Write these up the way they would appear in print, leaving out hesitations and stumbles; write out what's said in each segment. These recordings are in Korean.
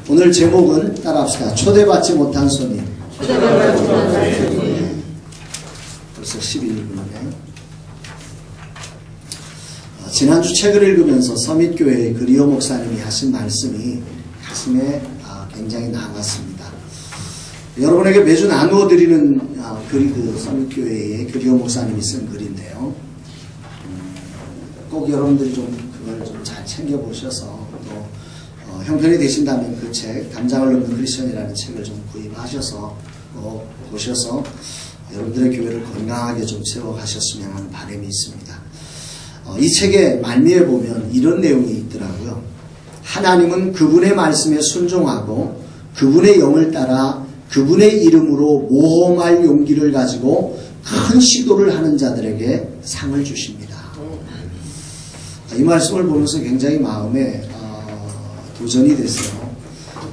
오늘 제목은 따라합시다. 초대받지 못한 손님. 벌써 11분이네. 지난주 책을 읽으면서 서밋교회의 그리오 목사님이 하신 말씀이 가슴에 굉장히 남았습니다. 여러분에게 매주 나누어 드리는 글이 그 서밋교회의 그리오 목사님이 쓴 글인데요. 꼭 여러분들이 좀 그걸 좀 잘 챙겨보셔서 또 형편이 되신다면 그 책, 담장을 넘는 크리스천이라는 책을 좀 구입하셔서 보셔서 여러분들의 교회를 건강하게 좀 세워가셨으면 하는 바람이 있습니다. 이 책의 말미에 보면 이런 내용이 있더라고요. 하나님은 그분의 말씀에 순종하고 그분의 영을 따라 그분의 이름으로 모험할 용기를 가지고 큰 시도를 하는 자들에게 상을 주십니다. 이 말씀을 보면서 굉장히 마음에 도전이 됐어요.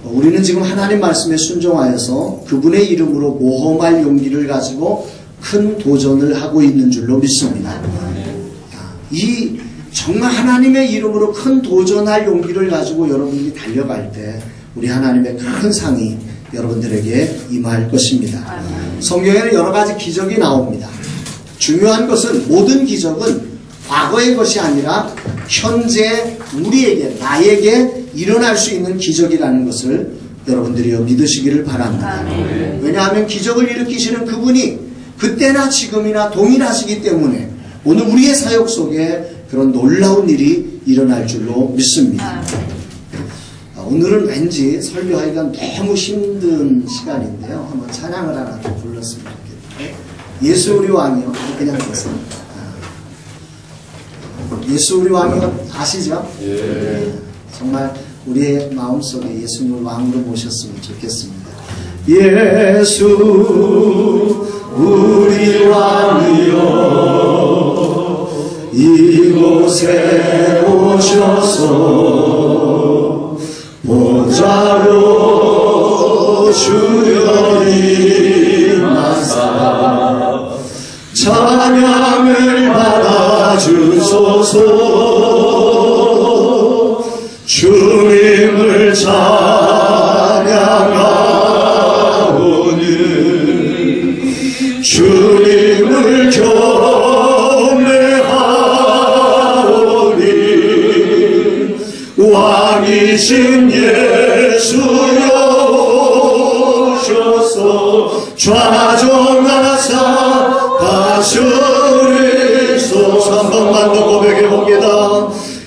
우리는 지금 하나님 말씀에 순종하여서 그분의 이름으로 모험할 용기를 가지고 큰 도전을 하고 있는 줄로 믿습니다. 이 정말 하나님의 이름으로 큰 도전할 용기를 가지고 여러분들이 달려갈 때 우리 하나님의 큰 상이 여러분들에게 임할 것입니다. 성경에는 여러 가지 기적이 나옵니다. 중요한 것은 모든 기적은 과거의 것이 아니라 현재 우리에게, 나에게 일어날 수 있는 기적이라는 것을 여러분들이 믿으시기를 바랍니다. 왜냐하면 기적을 일으키시는 그분이 그때나 지금이나 동일하시기 때문에 오늘 우리의 사역 속에 그런 놀라운 일이 일어날 줄로 믿습니다. 오늘은 왠지 설교하기가 너무 힘든 시간인데요. 한번 찬양을 하나 더 불렀으면 좋겠는데, 예수 우리 왕이요. 그냥 됐습니다. 예수 우리 왕이요. 아시죠? 예. 정말 우리의 마음속에 예수님을 왕으로 모셨으면 좋겠습니다. 예수 우리 왕이요 이곳에 오셔서 보좌로 주여 임하사 찬양을 받아주소서. 주님을 찬양하오니 주님을 경배하오니 왕이신 예수여 오셔서 좌정하사 다스리소서. 한 번만 더 고백해 봅니다.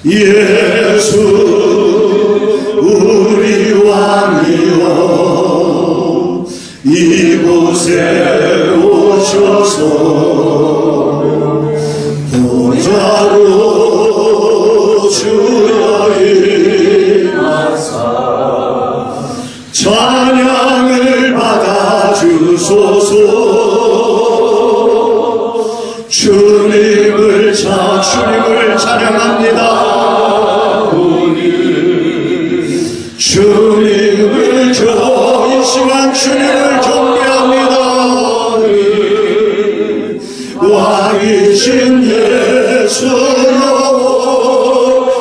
예수 우리 왕이여 이곳에 오셔서 보좌로 주여 임하사 찬양을 받아주소서. 주님을 찬양합니다. 주님을 이 시간 주님을 경배합니다. 왕이신 예수여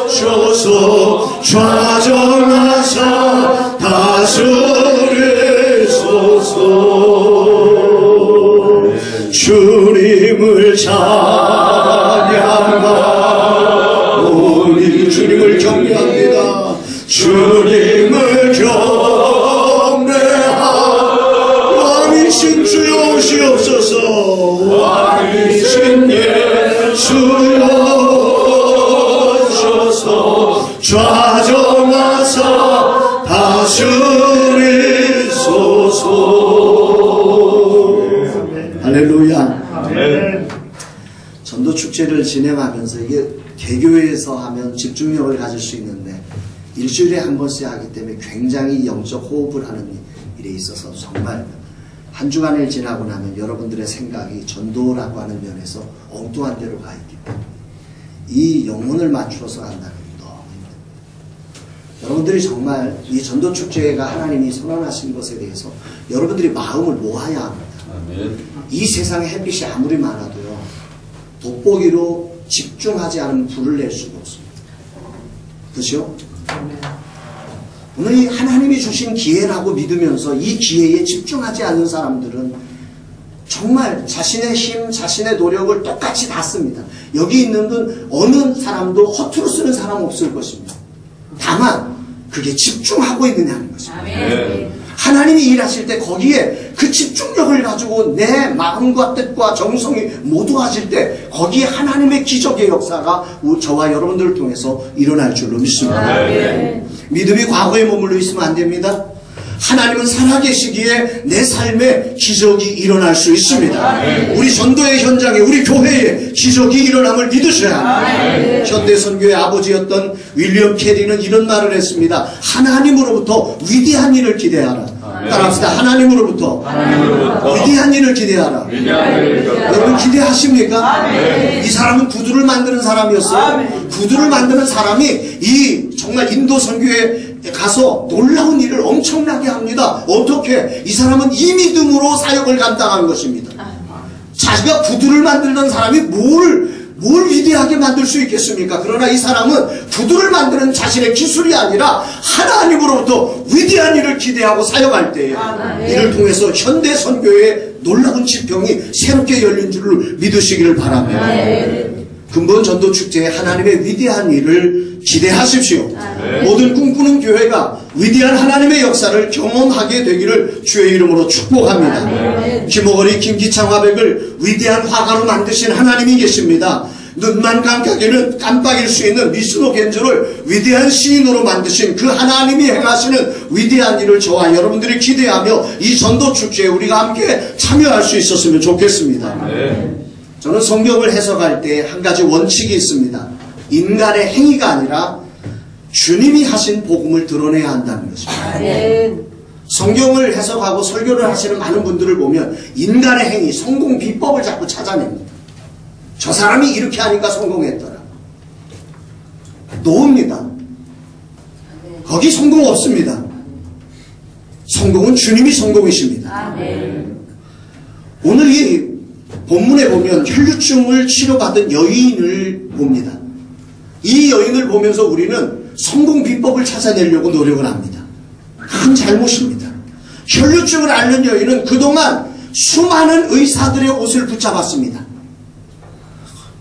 오셔서 좌정하사 다스리소서. 주님을 찬양하오니 주님을 경배합니다. 주님을 경배하오. 왕이신 주여 오시옵소서. 왕이신 예수여 오셔서 좌정하사 다스리소서. 할렐루야. 아멘. 전도축제를 진행하면서 이게 개교회에서 하면 집중력을 가질 수 있는데 일주일에 한 번씩 하기 때문에 굉장히 영적 호흡을 하는 일에 있어서 정말 한 주간을 지나고 나면 여러분들의 생각이 전도라고 하는 면에서 엉뚱한 데로 가 있기 때문에 이 영혼을 맞추어서 간다는 게 너무 힘듭니다. 여러분들이 정말 이 전도축제가 하나님이 선언하신 것에 대해서 여러분들이 마음을 모아야 합니다. 아멘. 이 세상에 햇빛이 아무리 많아도요 돋보기로 집중하지 않으면 불을 낼 수가 없습니다. 그렇죠? 오늘 이 하나님이 주신 기회라고 믿으면서 이 기회에 집중하지 않는 사람들은 정말 자신의 힘, 자신의 노력을 똑같이 다 씁니다. 여기 있는 분 어느 사람도 허투루 쓰는 사람 없을 것입니다. 다만 그게 집중하고 있느냐는 것입니다. 아멘. 하나님이 일하실 때 거기에 그 집중력을 가지고 내 마음과 뜻과 정성이 모두 하실 때 거기에 하나님의 기적의 역사가 저와 여러분들을 통해서 일어날 줄로 믿습니다. 아멘. 믿음이 과거에 머물러 있으면 안 됩니다. 하나님은 살아계시기에 내 삶에 기적이 일어날 수 있습니다. 우리 전도의 현장에 우리 교회에 기적이 일어남을 믿으셔야 합니다. 현대선교의 아버지였던 윌리엄 캐리는 이런 말을 했습니다. 하나님으로부터 위대한 일을 기대하라. 따라합시다. 하나님으로부터 위대한 일을 기대하라. 여러분 기대하십니까? 이 사람은 구두를 만드는 사람이었어요. 구두를 만드는 사람이 이 정말 인도 선교에 가서 놀라운 일을 엄청나게 합니다. 어떻게? 이 사람은 이 믿음으로 사역을 감당한 것입니다. 자기가 구두를 만드는 사람이 뭘 위대하게 만들 수 있겠습니까? 그러나 이 사람은 구두를 만드는 자신의 기술이 아니라 하나님으로부터 위대한 일을 기대하고 사역할 때에 이를 통해서 현대 선교의 놀라운 지평이 새롭게 열린 줄을 믿으시기를 바랍니다. 근본 전도 축제에 하나님의 위대한 일을 기대하십시오. 모든 꿈꾸는 교회가 위대한 하나님의 역사를 경험하게 되기를 주의 이름으로 축복합니다. 김호걸이 김기창 화백을 위대한 화가로 만드신 하나님이 계십니다. 눈만 감각에는 깜빡일 수 있는 미스노 겐조를 위대한 시인으로 만드신 그 하나님이 행하시는 위대한 일을 저와 여러분들이 기대하며 이 전도 축제에 우리가 함께 참여할 수 있었으면 좋겠습니다. 저는 성경을 해석할 때 한 가지 원칙이 있습니다. 인간의 행위가 아니라 주님이 하신 복음을 드러내야 한다는 것입니다. 성경을 해석하고 설교를 하시는 많은 분들을 보면 인간의 행위, 성공 비법을 자꾸 찾아냅니다. 저 사람이 이렇게 하니까 성공했더라. 노입니다. 거기 성공 없습니다. 성공은 주님이 성공이십니다. 오늘 이 본문에 보면 혈류증을 치료받은 여인을 봅니다. 이 여인을 보면서 우리는 성공 비법을 찾아내려고 노력을 합니다. 큰 잘못입니다. 혈류증을 앓는 여인은 그동안 수많은 의사들의 옷을 붙잡았습니다.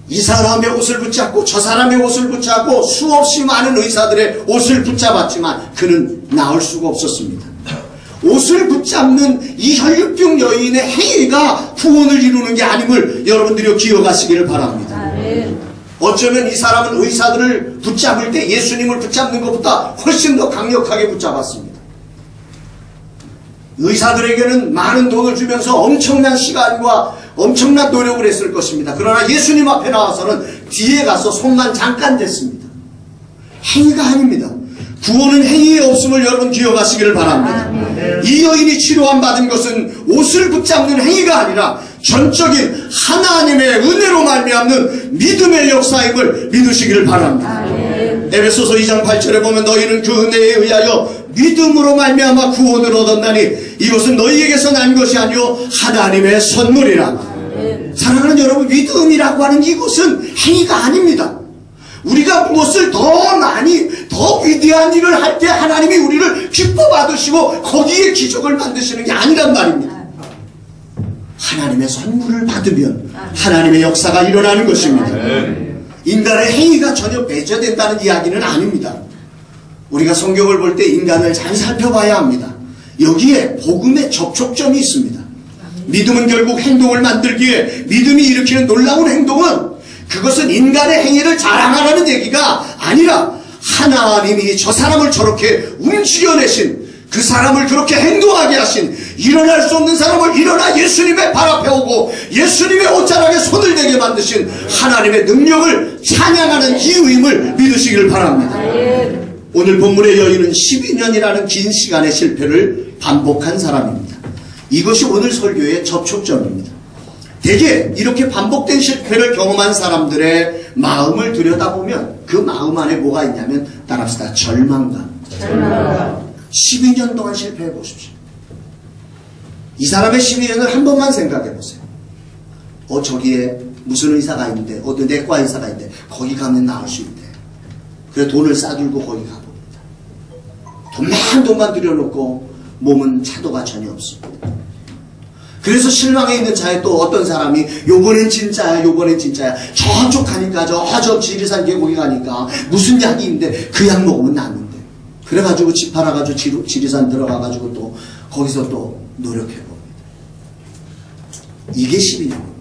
이 사람의 옷을 붙잡고 저 사람의 옷을 붙잡고 수없이 많은 의사들의 옷을 붙잡았지만 그는 나을 수가 없었습니다. 옷을 붙잡는 이 혈류병 여인의 행위가 구원을 이루는 게 아님을 여러분들이 기억하시기를 바랍니다. 어쩌면 이 사람은 의사들을 붙잡을 때 예수님을 붙잡는 것보다 훨씬 더 강력하게 붙잡았습니다. 의사들에게는 많은 돈을 주면서 엄청난 시간과 엄청난 노력을 했을 것입니다. 그러나 예수님 앞에 나와서는 뒤에 가서 손만 잠깐 댔습니다. 행위가 아닙니다. 구원은 행위에 없음을 여러분 기억하시기를 바랍니다. 이 여인이 치료함 받은 것은 옷을 붙잡는 행위가 아니라 전적인 하나님의 은혜로 말미암는 믿음의 역사임을 믿으시기를 바랍니다. 에베소서 2장 8절에 보면 너희는 그 은혜에 의하여 믿음으로 말미암아 구원을 얻었나니 이것은 너희에게서 난 것이 아니요 하나님의 선물이라. 사랑하는 여러분, 믿음이라고 하는 이것은 행위가 아닙니다. 우리가 무엇을 더 많이 더 위대한 일을 할 때 하나님이 우리를 기뻐 받으시고 거기에 기적을 만드시는 게 아니란 말입니다. 하나님의 선물을 받으면 하나님의 역사가 일어나는 것입니다. 인간의 행위가 전혀 배제된다는 이야기는 아닙니다. 우리가 성경을 볼 때 인간을 잘 살펴봐야 합니다. 여기에 복음의 접촉점이 있습니다. 믿음은 결국 행동을 만들기에 믿음이 일으키는 놀라운 행동은 그것은 인간의 행위를 자랑하라는 얘기가 아니라 하나님이 저 사람을 저렇게 움직여내신, 그 사람을 그렇게 행동하게 하신, 일어날 수 없는 사람을 일어나 예수님의 발 앞에 오고 예수님의 옷자락에 손을 대게 만드신 하나님의 능력을 찬양하는 이유임을 믿으시기를 바랍니다. 오늘 본문의 여인은 12년이라는 긴 시간의 실패를 반복한 사람입니다. 이것이 오늘 설교의 접촉점입니다. 대개 이렇게 반복된 실패를 경험한 사람들의 마음을 들여다보면 그 마음 안에 뭐가 있냐면 따라합시다. 절망감. 12년 동안 실패해 보십시오. 이 사람의 12년을 한 번만 생각해 보세요. 저기에 무슨 의사가 있는데, 어디 내과 의사가 있는데 거기 가면 나을 수 있대. 그래 돈을 싸들고 거기 가봅니다. 돈만 들여놓고 몸은 차도가 전혀 없습니다. 그래서 실망해 있는 자에 또 어떤 사람이 요번엔 진짜야 요번엔 진짜야 저쪽 가니까 저 지리산 계곡에 가니까 무슨 약이 있는데 그 약 먹으면 낫는데 그래가지고 집 팔아가지고 지리산 들어가가지고 또 거기서 또 노력해봅니다. 이게 12년입니다.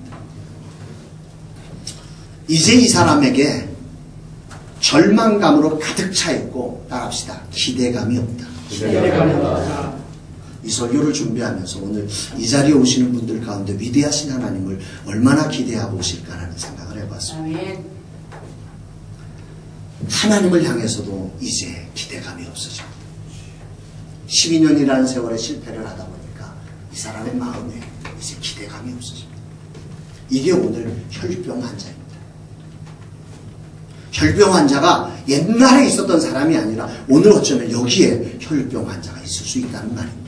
이제 이 사람에게 절망감으로 가득 차 있고 따라합시다. 기대감이 없다. 이 설교를 준비하면서 오늘 이 자리에 오시는 분들 가운데 위대하신 하나님을 얼마나 기대하고 오실까라는 생각을 해봤습니다. 하나님을 향해서도 이제 기대감이 없어집니다. 12년이라는 세월에 실패를 하다 보니까 이 사람의 마음에 이제 기대감이 없어집니다. 이게 오늘 혈병 환자입니다. 혈병 환자가 옛날에 있었던 사람이 아니라 오늘 어쩌면 여기에 혈병 환자가 있을 수 있다는 말입니다.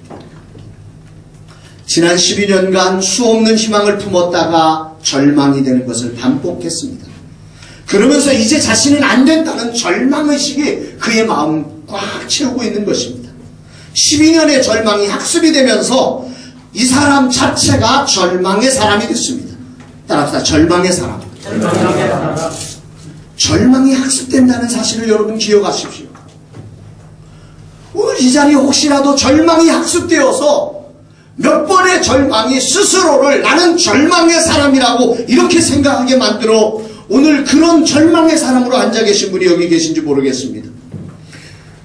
지난 12년간 수없는 희망을 품었다가 절망이 되는 것을 반복했습니다. 그러면서 이제 자신은 안 된다는 절망의식이 그의 마음을 꽉 채우고 있는 것입니다. 12년의 절망이 학습이 되면서 이 사람 자체가 절망의 사람이 됐습니다. 따라합시다. 절망의 사람. 절망이 학습된다는 사실을 여러분 기억하십시오. 오늘 이 자리에 혹시라도 절망이 학습되어서 몇 번의 절망이 스스로를 나는 절망의 사람이라고 이렇게 생각하게 만들어 오늘 그런 절망의 사람으로 앉아 계신 분이 여기 계신지 모르겠습니다.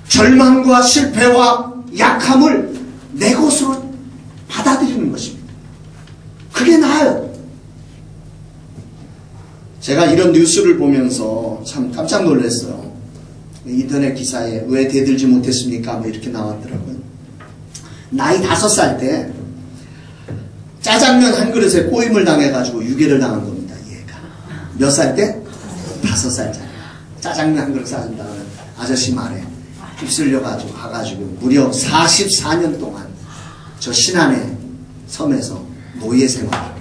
절망과 실패와 약함을 내 것으로 받아들이는 것입니다. 그게 나아요. 제가 이런 뉴스를 보면서 참 깜짝 놀랐어요. 인터넷 기사에 왜 대들지 못했습니까? 뭐 이렇게 나왔더라고요. 나이 5살 때 짜장면 한 그릇에 꼬임을 당해가지고 유괴를 당한 겁니다. 얘가. 몇 살 때? 5살짜리. 짜장면 한 그릇 싸준다는 아저씨 말에 휩쓸려가지고 가가지고 무려 44년 동안 저 신안의 섬에서 노예 생활을.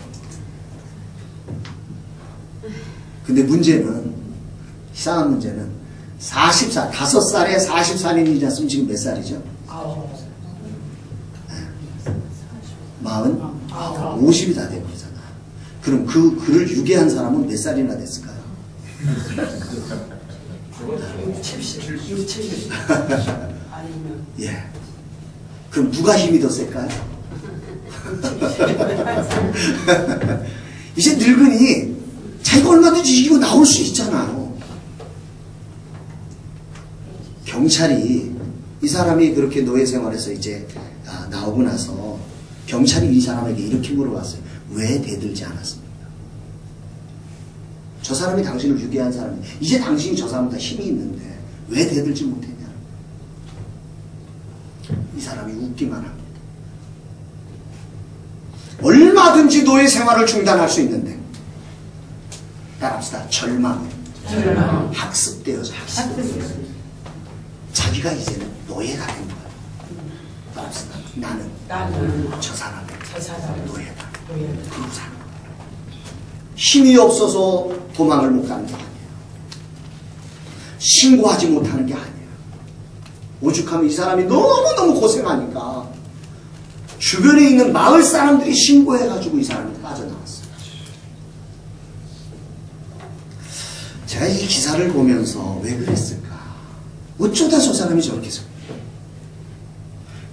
근데 문제는, 이상한 문제는 40살, 5살에 44년이지 않습니까? 지금 몇 살이죠? 50이 다 돼버리잖아. 그럼 그를 유괴한 사람은 몇 살이나 됐을까요? 70. 예. 그럼 누가 힘이 더 셀까요? 이제 늙으니 자기가 얼마든지 이기고 나올 수 있잖아요. 경찰이 이 사람이 그렇게 노예 생활에서 이제 나오고 나서 경찰이 이 사람에게 이렇게 물어봤어요. 왜 대들지 않았습니까? 저 사람이 당신을 유괴한 사람이 이제 당신이 저 사람보다 힘이 있는데 왜 대들지 못했냐? 이 사람이 웃기만 합니다. 얼마든지 노예 생활을 중단할 수 있는데 따라합시다. 절망. 학습되어서 자기가 이제는 노예가 된 거예요. 따라합시다. 나는 저 사람의 노예다. 그러고 사는 거예요. 힘이 없어서 도망을 못 가는 게 아니에요. 신고하지 못하는 게 아니에요. 오죽하면 이 사람이 너무너무 고생하니까 주변에 있는 마을 사람들이 신고해가지고 이 사람이 빠져나왔어요. 제가 이 기사를 보면서 왜 그랬을까? 어쩌다 저 사람이 저렇게 생각해요.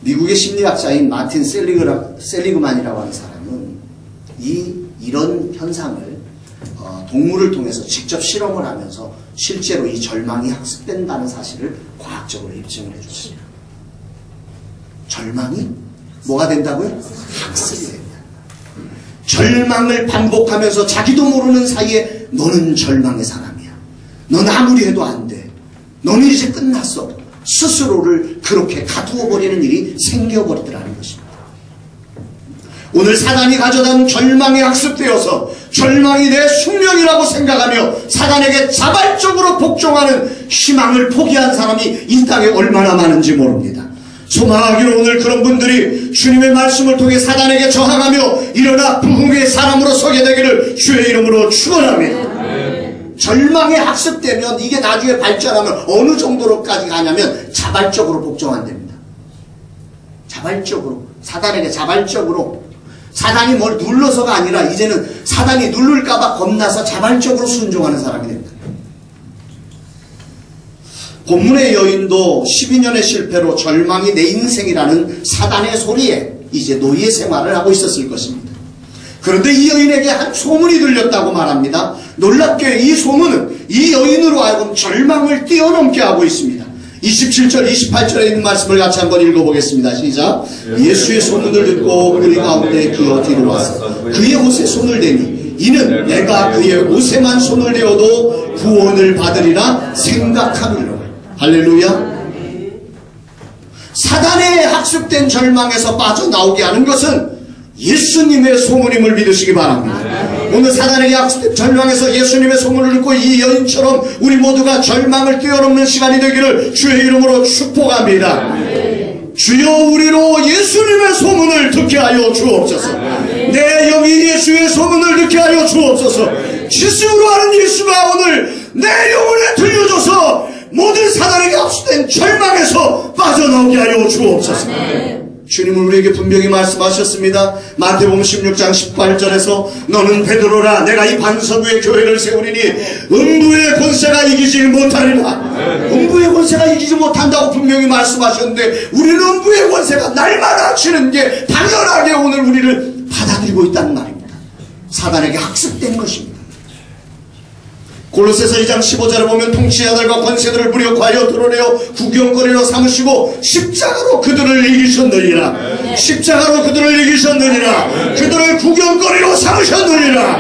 미국의 심리학자인 마틴 셀리그만이라고 하는 사람은 이런 현상을 동물을 통해서 직접 실험을 하면서 실제로 이 절망이 학습된다는 사실을 과학적으로 입증을 해줬습니다. 절망이 뭐가 된다고요? 학습이 된다. 절망을 반복하면서 자기도 모르는 사이에 너는 절망의 사람이야. 넌 아무리 해도 안 돼. 너는 이제 끝났어. 스스로를 그렇게 가두어버리는 일이 생겨버리더라는 것입니다. 오늘 사단이 가져다 절망에 학습되어서 절망이 내 숙명이라고 생각하며 사단에게 자발적으로 복종하는 희망을 포기한 사람이 이 땅에 얼마나 많은지 모릅니다. 소망하기로 오늘 그런 분들이 주님의 말씀을 통해 사단에게 저항하며 일어나 부흥의 사람으로 서게 되기를 주의 이름으로 축원합니다. 절망에 학습되면 이게 나중에 발전하면 어느 정도로까지 가냐면 자발적으로 복종한답니다. 자발적으로, 사단에게 자발적으로, 사단이 뭘 눌러서가 아니라 이제는 사단이 누를까봐 겁나서 자발적으로 순종하는 사람이 됩니다. 본문의 여인도 12년의 실패로 절망이 내 인생이라는 사단의 소리에 이제 노예 생활을 하고 있었을 것입니다. 그런데 이 여인에게 한 소문이 들렸다고 말합니다. 놀랍게 이 소문은 이 여인으로 하여금 절망을 뛰어넘게 하고 있습니다. 27절, 28절에 있는 말씀을 같이 한번 읽어보겠습니다. 시작. 예수의 소문을 듣고 우리 가운데 기어 뒤로 와서 그의 옷에 손을 대니 이는 내가 그의 옷에만 손을 대어도 구원을 받으리라 생각함이로라. 할렐루야. 사단의 학습된 절망에서 빠져나오게 하는 것은 예수님의 소문임을 믿으시기 바랍니다. 오늘 사단에게 학습된 절망에서 예수님의 소문을 듣고 이 여인처럼 우리 모두가 절망을 뛰어넘는 시간이 되기를 주의 이름으로 축복합니다. 주여 우리로 예수님의 소문을 듣게 하여 주옵소서. 내 영이 예수의 소문을 듣게 하여 주옵소서. 지승으로 하는 예수가 오늘 내 영혼에 들려줘서 모든 사단에게 학습된 절망에서 빠져나오게 하여 주옵소서. 주님은 우리에게 분명히 말씀하셨습니다. 마태복음 16장 18절에서 너는 베드로라 내가 이 반석 위에 교회를 세우리니 음부의 권세가 이기지 못하리라. 음부의 권세가 이기지 못한다고 분명히 말씀하셨는데 우리는 음부의 권세가 날마다 치는 게 당연하게 오늘 우리를 받아들이고 있다는 말입니다. 사단에게 학습된 것입니다. 골로새서 2장 15절에 보면 통치자들과 권세들을 무력하여 드러내어 구경거리로 삼으시고 십자가로 그들을 이기셨느니라. 십자가로 그들을 이기셨느니라. 그들을 구경거리로 삼으셨느니라.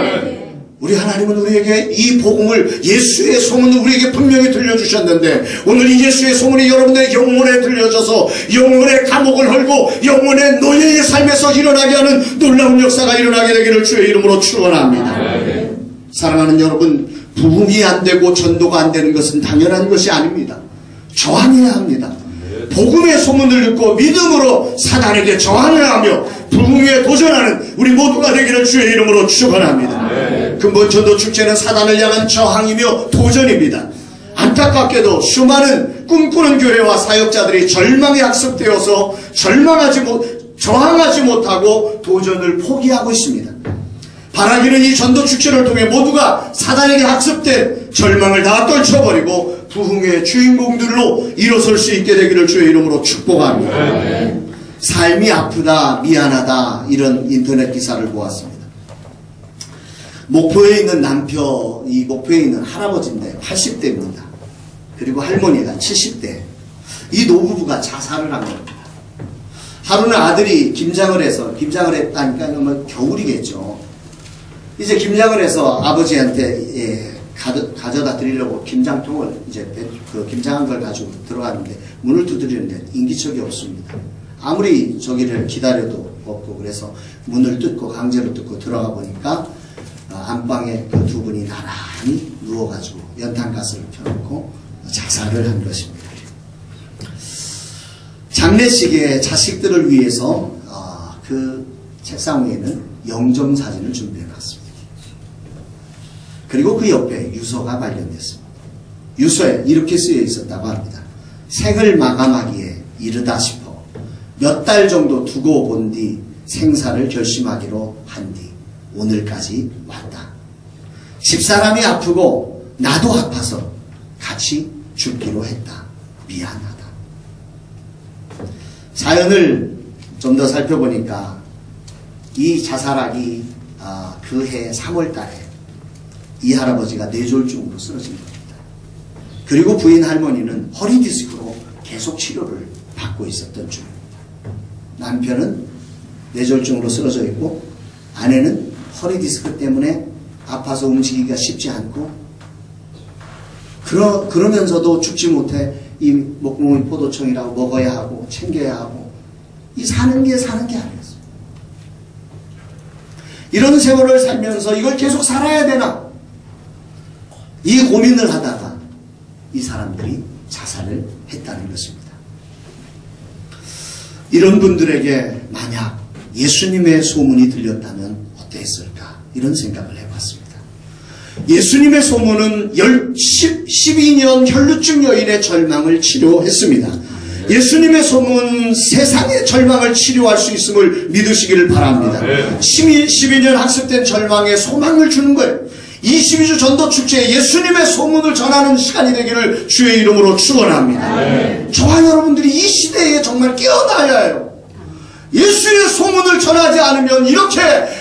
우리 하나님은 우리에게 이 복음을 예수의 소문을 우리에게 분명히 들려주셨는데 오늘 이 예수의 소문이 여러분의 영혼에 들려져서 영혼의 감옥을 헐고 영혼의 노예의 삶에서 일어나게 하는 놀라운 역사가 일어나게 되기를 주의 이름으로 축원합니다. 사랑하는 여러분, 부흥이 안 되고 전도가 안 되는 것은 당연한 것이 아닙니다. 저항해야 합니다. 복음의 소문을 듣고 믿음으로 사단에게 저항을 하며 부흥에 도전하는 우리 모두가 되기를 주의 이름으로 축원합니다. 근본 전도 축제는 사단을 향한 저항이며 도전입니다. 안타깝게도 수많은 꿈꾸는 교회와 사역자들이 절망에 학습되어서 저항하지 못하고 도전을 포기하고 있습니다. 바라기는 이 전도축제를 통해 모두가 사단에게 학습된 절망을 다 떨쳐버리고 부흥의 주인공들로 일어설 수 있게 되기를 주의 이름으로 축복합니다. 삶이 아프다, 미안하다 이런 인터넷 기사를 보았습니다. 목포에 있는 이 목포에 있는 할아버지인데 80대입니다. 그리고 할머니가 70대. 이 노부부가 자살을 한 겁니다. 하루는 아들이 김장을 했다니까 뭐 겨울이겠죠. 이제 김장을 해서 아버지한테 가져다 드리려고 김장통을 이제 김장한 걸 가지고 들어갔는데 문을 두드리는데 인기척이 없습니다. 아무리 저기를 기다려도 없고 그래서 문을 뜯고 강제로 뜯고 들어가 보니까 안방에 그 두 분이 나란히 누워가지고 연탄가스를 펴놓고 자살을 한 것입니다. 장례식에 자식들을 위해서 그 책상 위에는 영정사진을 준비해놨습니다. 그리고 그 옆에 유서가 발견됐습니다. 유서에 이렇게 쓰여 있었다고 합니다. 생을 마감하기에 이르다 싶어 몇 달 정도 두고 본 뒤 생사를 결심하기로 한 뒤 오늘까지 왔다. 집사람이 아프고 나도 아파서 같이 죽기로 했다. 미안하다. 사연을 좀 더 살펴보니까 이 자살하기 그해 3월 달에 이 할아버지가 뇌졸중으로 쓰러진 겁니다. 그리고 부인 할머니는 허리 디스크로 계속 치료를 받고 있었던 중입니다. 남편은 뇌졸중으로 쓰러져 있고 아내는 허리 디스크 때문에 아파서 움직이기가 쉽지 않고 그러면서도 죽지 못해 이 목공의 포도청이라고 먹어야 하고 챙겨야 하고 이 사는 게 아니었어요. 이런 세월을 살면서 이걸 계속 살아야 되나? 이 고민을 하다가 이 사람들이 자살을 했다는 것입니다. 이런 분들에게 만약 예수님의 소문이 들렸다면 어땠을까? 이런 생각을 해봤습니다. 예수님의 소문은 12년 혈루증 여인의 절망을 치료했습니다. 예수님의 소문 세상의 절망을 치료할 수 있음을 믿으시기를 바랍니다. 12년 학습된 절망에 소망을 주는 거예요. 22주 전도 축제에 예수님의 소문을 전하는 시간이 되기를 주의 이름으로 축원합니다. 저와 여러분들이 이 시대에 정말 깨어나야 해요. 예수의 소문을 전하지 않으면 이렇게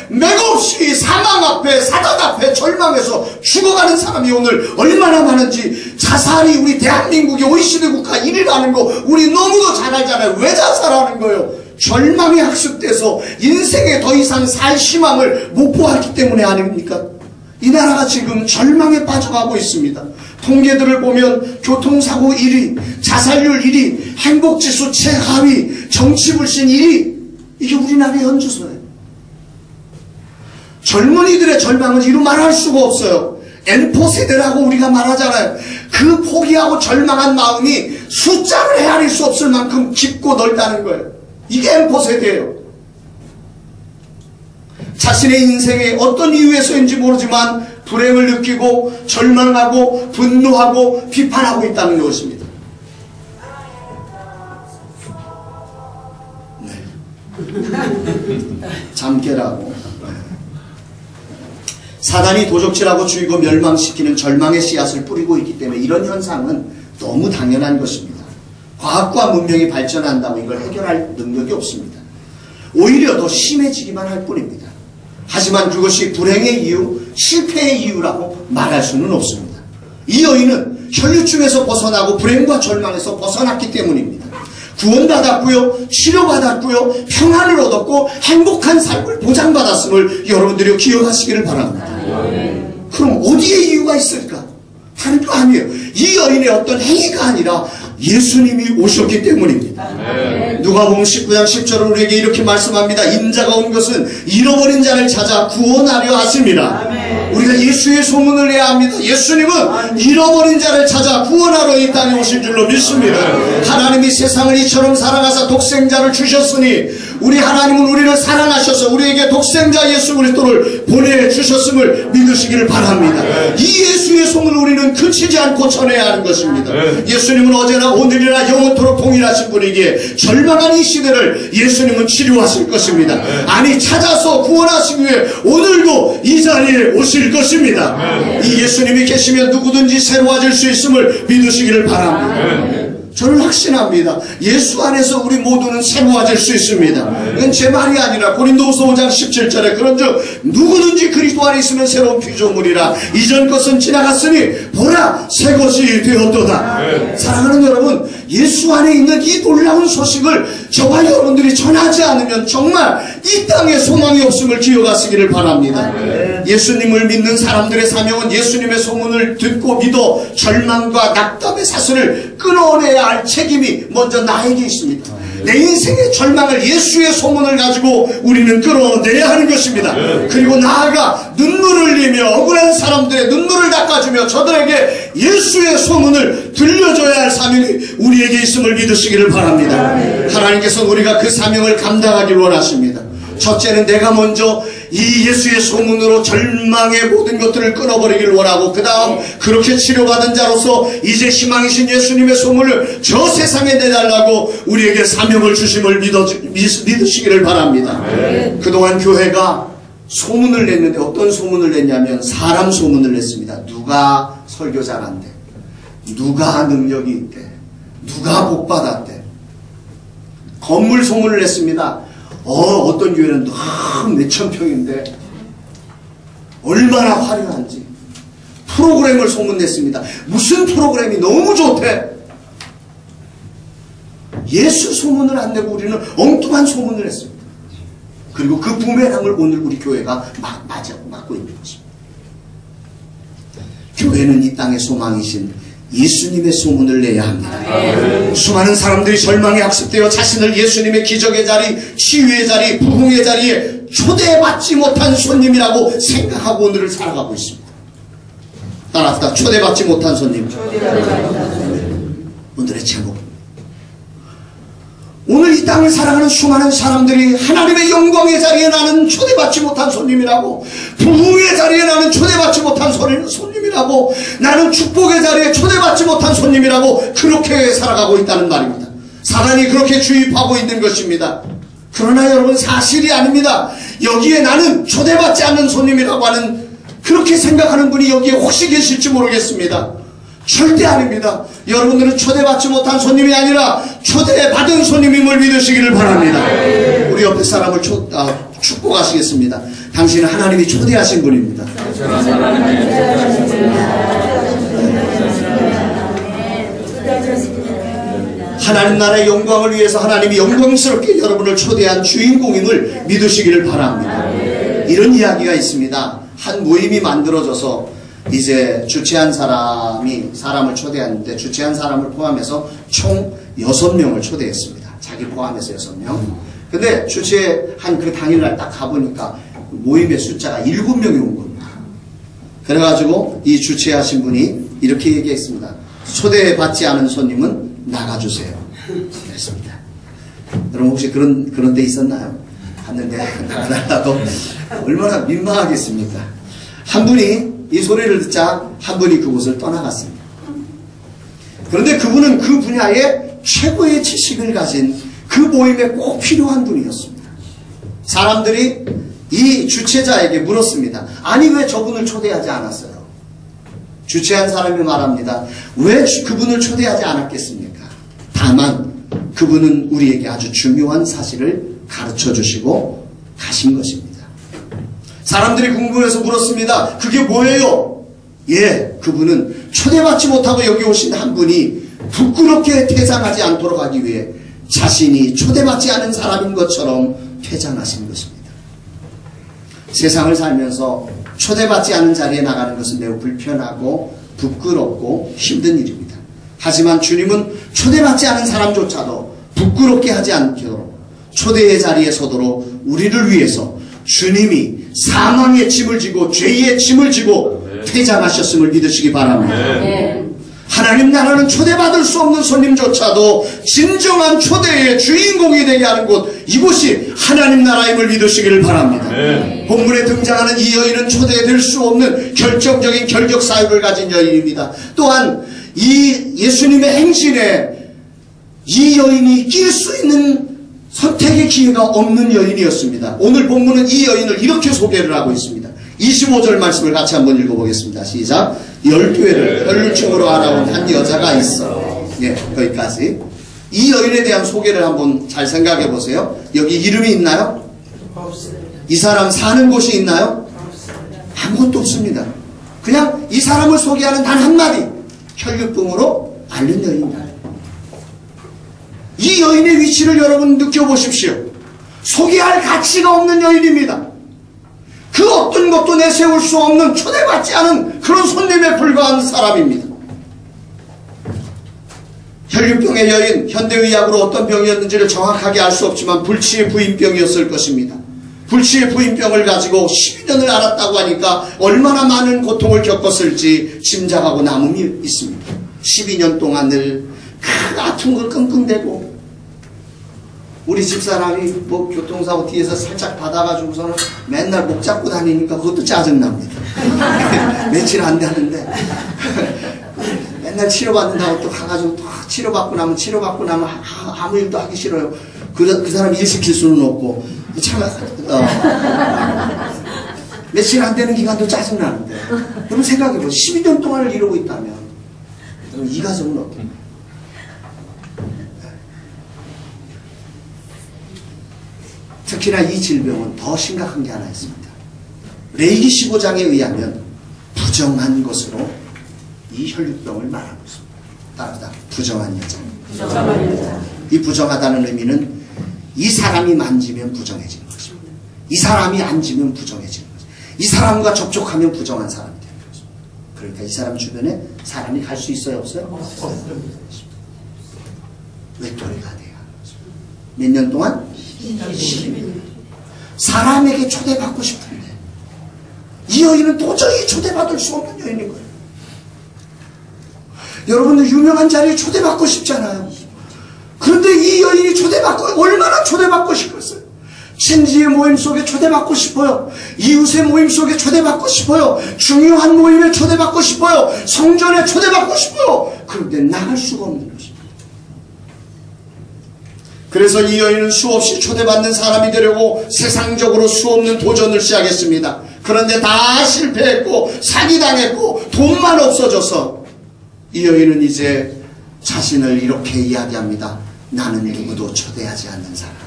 맥없이 사망 앞에, 사단 앞에 절망해서 죽어가는 사람이 오늘 얼마나 많은지, 자살이 우리 대한민국이 OECD 국가 1위라는 거 우리 너무도 잘 알잖아요. 왜 자살하는 거예요? 절망이 학습돼서 인생에 더 이상 살 희망을 못 보았기 때문에 아닙니까? 이 나라가 지금 절망에 빠져가고 있습니다. 통계들을 보면 교통사고 1위, 자살률 1위, 행복지수 최하위, 정치불신 1위, 이게 우리나라의 현주소예요. 젊은이들의 절망은 이루 말할 수가 없어요. N4세대라고 우리가 말하잖아요. 그 포기하고 절망한 마음이 숫자를 헤아릴 수 없을 만큼 깊고 넓다는 거예요. 이게 N4세대예요. 자신의 인생에 어떤 이유에서인지 모르지만 불행을 느끼고 절망하고 분노하고 비판하고 있다는 것입니다. 잠 깨라고. 사단이 도적질하고 죽이고 멸망시키는 절망의 씨앗을 뿌리고 있기 때문에 이런 현상은 너무 당연한 것입니다. 과학과 문명이 발전한다고 이걸 해결할 능력이 없습니다. 오히려 더 심해지기만 할 뿐입니다. 하지만 그것이 불행의 이유, 실패의 이유라고 말할 수는 없습니다. 이 여인은 혈류증에서 벗어나고 불행과 절망에서 벗어났기 때문입니다. 구원받았고요, 치료받았고요, 평안을 얻었고 행복한 삶을 보장받았음을 여러분들이 기억하시기를 바랍니다. 그럼 어디에 이유가 있을까? 다른 거 아니에요. 이 여인의 어떤 행위가 아니라 예수님이 오셨기 때문입니다. 누가복음 19장 10절은 우리에게 이렇게 말씀합니다. 인자가 온 것은 잃어버린 자를 찾아 구원하려 하십니다. 우리가 예수의 소문을 내야 합니다. 예수님은 잃어버린 자를 찾아 구원하러 이 땅에 오신 줄로 믿습니다. 하나님이 세상을 이처럼 사랑하사 독생자를 주셨으니 우리 하나님은 우리를 사랑하셔서 우리에게 독생자 예수 그리스도를 보내주셨음을 믿으시기를 바랍니다. 이 예수의 소문을 우리는 그치지 않고 전해야 하는 것입니다. 예수님은 어제나 오늘이나 영원토록 동일하신 분이기에 절망한 이 시대를 예수님은 치료하실 것입니다. 아니 찾아서 구원하시기 위해 오늘도 이 자리에 오실 것입니다. 이 예수님이 계시면 누구든지 새로워질 수 있음을 믿으시기를 바랍니다. 저는 확신합니다. 예수 안에서 우리 모두는 새로워질 수 있습니다. 이건 제 말이 아니라 고린도후서 5장 17절에 그런즉 누구든지 그리스도 안에 있으면 새로운 피조물이라 이전 것은 지나갔으니 보라 새 것이 되었도다. 사랑하는 여러분, 예수 안에 있는 이 놀라운 소식을 저와 여러분들이 전하지 않으면 정말 이 땅에 소망이 없음을 기억하시기를 바랍니다. 예수님을 믿는 사람들의 사명은 예수님의 소문을 듣고 믿어 절망과 낙담의 사슬을 끊어내야 할 책임이 먼저 나에게 있습니다. 내 인생의 절망을 예수의 소문을 가지고 우리는 끌어내야 하는 것입니다. 그리고 나아가 눈물을 흘리며 억울한 사람들의 눈물을 닦아주며 저들에게 예수의 소문을 들려줘야 할 사명이 우리에게 있음을 믿으시기를 바랍니다. 하나님께서는 우리가 그 사명을 감당하기를 원하십니다. 첫째는 내가 먼저 이 예수의 소문으로 절망의 모든 것들을 끊어버리기를 원하고 그 다음 그렇게 치료받은 자로서 이제 희망이신 예수님의 소문을 저 세상에 내달라고 우리에게 사명을 주심을 믿으시기를 바랍니다. 그동안 교회가 소문을 냈는데 어떤 소문을 냈냐면 사람 소문을 냈습니다. 누가 설교 잘한대, 누가 능력이 있대, 누가 복받았대. 건물 소문을 냈습니다. 어떤 교회는 몇천 평인데 얼마나 화려한지. 프로그램을 소문냈습니다. 무슨 프로그램이 너무 좋대. 예수 소문을 안 내고 우리는 엉뚱한 소문을 했습니다. 그리고 그 부메랑을 오늘 우리 교회가 맞고 있는 것입니다. 교회는 이 땅의 소망이신 예수님의 소문을 내야 합니다. 수많은 사람들이 절망에 학습되어 자신을 예수님의 기적의 자리, 치유의 자리, 부흥의 자리에 초대받지 못한 손님이라고 생각하고 오늘을 살아가고 있습니다. 따라합시다. 초대받지 못한 손님. 오늘의 제목. 오늘 이 땅을 살아가는 수많은 사람들이 하나님의 영광의 자리에 나는 초대받지 못한 손님이라고, 부흥의 자리에 나는 초대받지 못한 손님이라고, 나는 축복의 자리에 초대받지 못한 손님이라고 그렇게 살아가고 있다는 말입니다. 사단이 그렇게 주입하고 있는 것입니다. 그러나 여러분 사실이 아닙니다. 여기에 나는 초대받지 않는 손님이라고 하는 그렇게 생각하는 분이 여기에 혹시 계실지 모르겠습니다. 절대 아닙니다. 여러분들은 초대받지 못한 손님이 아니라 초대받은 손님임을 믿으시기를 바랍니다. 우리 옆에 사람을 축복하시겠습니다. 당신은 하나님이 초대하신 분입니다. 하나님 나라의 영광을 위해서 하나님이 영광스럽게 여러분을 초대한 주인공임을 믿으시기를 바랍니다. 이런 이야기가 있습니다. 한 모임이 만들어져서 이제 주최한 사람이 사람을 초대하는데 주최한 사람을 포함해서 총 6명을 초대했습니다. 자기 포함해서 6명. 근데 주최한 그 당일날 딱 가보니까 모임의 숫자가 7명이 온 겁니다. 그래가지고 이 주최하신 분이 이렇게 얘기했습니다. 초대받지 않은 손님은 나가주세요. 그랬습니다. 여러분 혹시 그런 데 있었나요? 갔는데 나가달라고 얼마나 민망하겠습니까? 한 분이 이 소리를 듣자 한 분이 그곳을 떠나갔습니다. 그런데 그분은 그 분야에 최고의 지식을 가진 그 모임에 꼭 필요한 분이었습니다. 사람들이 이 주최자에게 물었습니다. 아니 왜 저분을 초대하지 않았어요? 주최한 사람이 말합니다. 왜 그분을 초대하지 않았겠습니까? 다만 그분은 우리에게 아주 중요한 사실을 가르쳐 주시고 가신 것입니다. 사람들이 궁금해서 물었습니다. 그게 뭐예요? 예, 그분은 초대받지 못하고 여기 오신 한 분이 부끄럽게 퇴장하지 않도록 하기 위해 자신이 초대받지 않은 사람인 것처럼 퇴장하신 것입니다. 세상을 살면서 초대받지 않은 자리에 나가는 것은 매우 불편하고 부끄럽고 힘든 일입니다. 하지만 주님은 초대받지 않은 사람조차도 부끄럽게 하지 않도록 초대의 자리에 서도록 우리를 위해서 주님이 사망의 짐을 지고 죄의 짐을 지고 퇴장하셨음을 믿으시기 바랍니다. 하나님 나라는 초대받을 수 없는 손님조차도 진정한 초대의 주인공이 되게 하는 곳, 이곳이 하나님 나라임을 믿으시기를 바랍니다. 본문에 등장하는 이 여인은 초대될 수 없는 결정적인 결격 사유를 가진 여인입니다. 또한 이 예수님의 행진에 이 여인이 낄 수 있는 선택의 기회가 없는 여인이었습니다. 오늘 본문은 이 여인을 이렇게 소개를 하고 있습니다. 25절 말씀을 같이 한번 읽어보겠습니다. 시작. 12회를 혈류증으로 알아온 한 여자가 있어. 예, 거기까지. 이 여인에 대한 소개를 한번 잘 생각해 보세요. 여기 이름이 있나요? 없어요. 이 사람 사는 곳이 있나요? 없어요. 아무것도 없습니다. 그냥 이 사람을 소개하는 단 한마디. 혈류병으로 앓는 여인이다. 이 여인의 위치를 여러분 느껴보십시오. 소개할 가치가 없는 여인입니다. 그 어떤 것도 내세울 수 없는 초대받지 않은 그런 손님에 불과한 사람입니다. 혈류병의 여인, 현대의학으로 어떤 병이었는지를 정확하게 알 수 없지만 불치의 부인병이었을 것입니다. 불치의 부인병을 가지고 12년을 앓았다고 하니까 얼마나 많은 고통을 겪었을지 짐작하고 남음이 있습니다. 12년 동안 늘 아픈 걸 끙끙대고, 우리 집사람이 뭐 교통사고 뒤에서 살짝 받아가지고서는 맨날 목 잡고 다니니까 그것도 짜증납니다. 며칠 안 되는데 맨날 치료받는다고 또 가가지고 또 치료받고 나면 아무 일도 하기 싫어요. 그 사람 일 시킬 수는 없고 참 며칠 안 되는 기간도 짜증나는데, 여러분 생각해보세요. 12년 동안을 이러고 있다면 이 가정은 어떨까요? 특히나 이 질병은 더 심각한 게 하나 있습니다. 레위기 15장에 의하면 부정한 것으로 이 혈류병을 말하고 있습니다. 따라서 부정한 여자. 이 부정하다는 의미는 이 사람이 만지면 부정해지는 것입니다. 이 사람이 앉으면 부정해지는 것입니다. 이 사람과 접촉하면 부정한 사람이 되는 것입니다. 그러니까 이 사람 주변에 사람이 갈 수 있어요? 없어요? 없어요. 외톨이가 돼야 하는 것입니다. 몇 년 동안? 12년. 사람에게 초대받고 싶은데 이 여인은 도저히 초대받을 수 없는 여인인 거예요. 여러분들 유명한 자리에 초대받고 싶잖아요. 그런데 이 여인이 초대받고, 얼마나 초대받고 싶었어요. 친지의 모임 속에 초대받고 싶어요. 이웃의 모임 속에 초대받고 싶어요. 중요한 모임에 초대받고 싶어요. 성전에 초대받고 싶어요. 그런데 나갈 수가 없는 것입니다. 그래서 이 여인은 수없이 초대받는 사람이 되려고 세상적으로 수없는 도전을 시작했습니다. 그런데 다 실패했고 사기당했고 돈만 없어져서 이 여인은 이제 자신을 이렇게 이야기합니다. 나는 누구도 초대하지 않는 사람이야.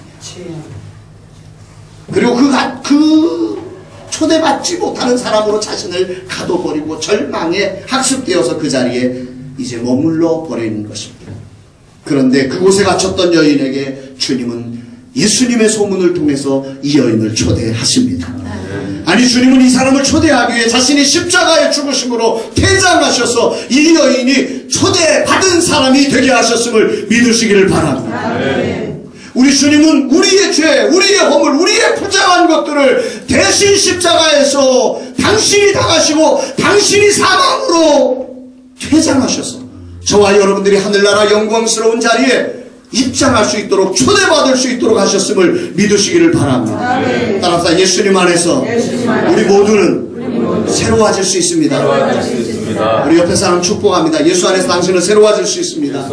그리고 그 초대받지 못하는 사람으로 자신을 가둬버리고 절망에 학습되어서 그 자리에 이제 머물러 버리는 것입니다. 그런데 그곳에 갇혔던 여인에게 주님은 예수님의 소문을 통해서 이 여인을 초대하십니다. 아니, 주님은 이 사람을 초대하기 위해 자신이 십자가의 죽으심으로 퇴장하셔서 이 여인이 초대받은 사람이 되게 하셨음을 믿으시기를 바랍니다. 우리 주님은 우리의 죄, 우리의 허물, 우리의 부정한 것들을 대신 십자가에서 당신이 당하시고 당신이 사망으로 퇴장하셔서 저와 여러분들이 하늘나라 영광스러운 자리에 입장할 수 있도록 초대받을 수 있도록 하셨음을 믿으시기를 바랍니다. 따라서 예수님 안에서 우리 모두는 새로워질 수 있습니다. 우리 옆에 사람 축복합니다. 예수 안에서 당신은 새로워질 수 있습니다.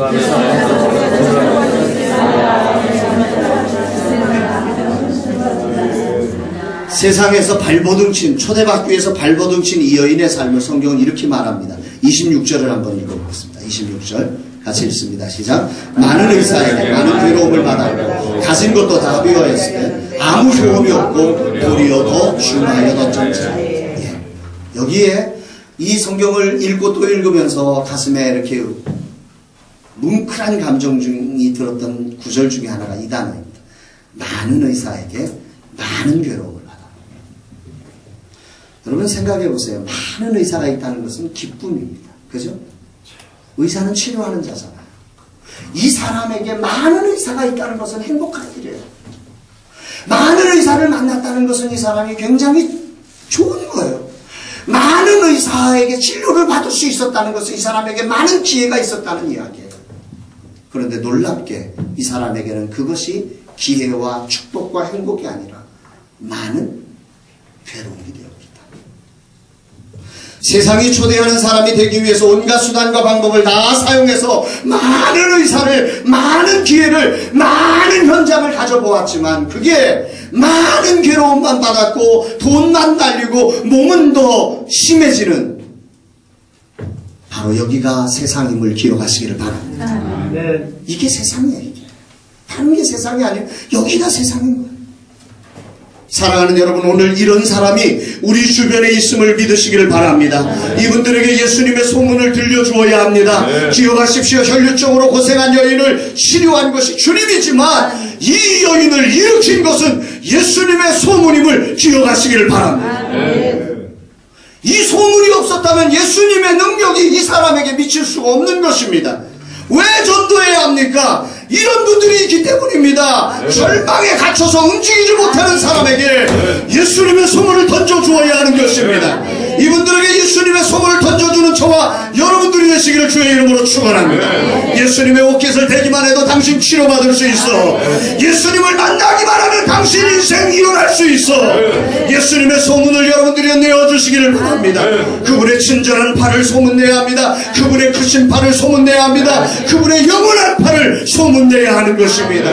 세상에서 발버둥친, 초대받기 위해서 발버둥친 이 여인의 삶을 성경은 이렇게 말합니다. 26절을 한번 읽어보겠습니다. 26절 같이 읽습니다. 시작. 많은 의사에게 많은 괴로움을 받았고 가진 것도 다 비워했으되 아무 효험이 없고 도리어 더 중하여졌다. 여기에 이 성경을 읽고 또 읽으면서 가슴에 이렇게 뭉클한 감정이 들었던 구절 중에 하나가 이 단어입니다. 많은 의사에게 많은 괴로움을 받아. 여러분 생각해 보세요. 많은 의사가 있다는 것은 기쁨입니다. 그죠? 의사는 치료하는 자잖아요. 이 사람에게 많은 의사가 있다는 것은 행복한 일이에요. 많은 의사를 만났다는 것은 이 사람이 굉장히 좋은 거예요. 많은 의사에게 진료를 받을 수 있었다는 것은 이 사람에게 많은 기회가 있었다는 이야기예요. 그런데 놀랍게 이 사람에게는 그것이 기회와 축복과 행복이 아니라 많은 괴로움이 되었다. 세상이 초대하는 사람이 되기 위해서 온갖 수단과 방법을 다 사용해서 많은 의사를, 많은 기회를, 많은 현장을 가져보았지만 그게 많은 괴로움만 받았고 돈만 날리고 몸은 더 심해지는 바로 여기가 세상임을 기억하시기를 바랍니다. 이게 세상이에요. 이게. 다른 게 세상이 아니에요. 여기가 세상인 거예요. 사랑하는 여러분, 오늘 이런 사람이 우리 주변에 있음을 믿으시기를 바랍니다. 이분들에게 예수님의 소문을 들려주어야 합니다. 기억하십시오. 혈류증으로 고생한 여인을 치료한 것이 주님이지만 이 여인을 일으킨 것은 예수님의 소문임을 기억하시기를 바랍니다. 이 소문이 없었다면 예수님의 능력이 이 사람에게 미칠 수가 없는 것입니다. 왜 전도해야 합니까? 이런 분들이 있기 때문입니다. 절망에 갇혀서 움직이지 못하는 사람에게 예수님의 소문을 던져주어야 하는 것입니다. 이분들에게 예수님의 소문을 던져주는 저와 여러분들이 되시기를 주의 이름으로 축원합니다. 예수님의 옷깃을 대기만 해도 당신 치료받을 수 있어. 예수님을 만나기만 하면 당신 인생 일어날 수 있어. 예수님의 소문을 여러분들이 내어주시기를 바랍니다. 그분의 친절한 팔을 소문내야 합니다. 그분의 크신 팔을 소문내야 합니다. 그분의 영원한 팔을 소문내야 하는 것입니다.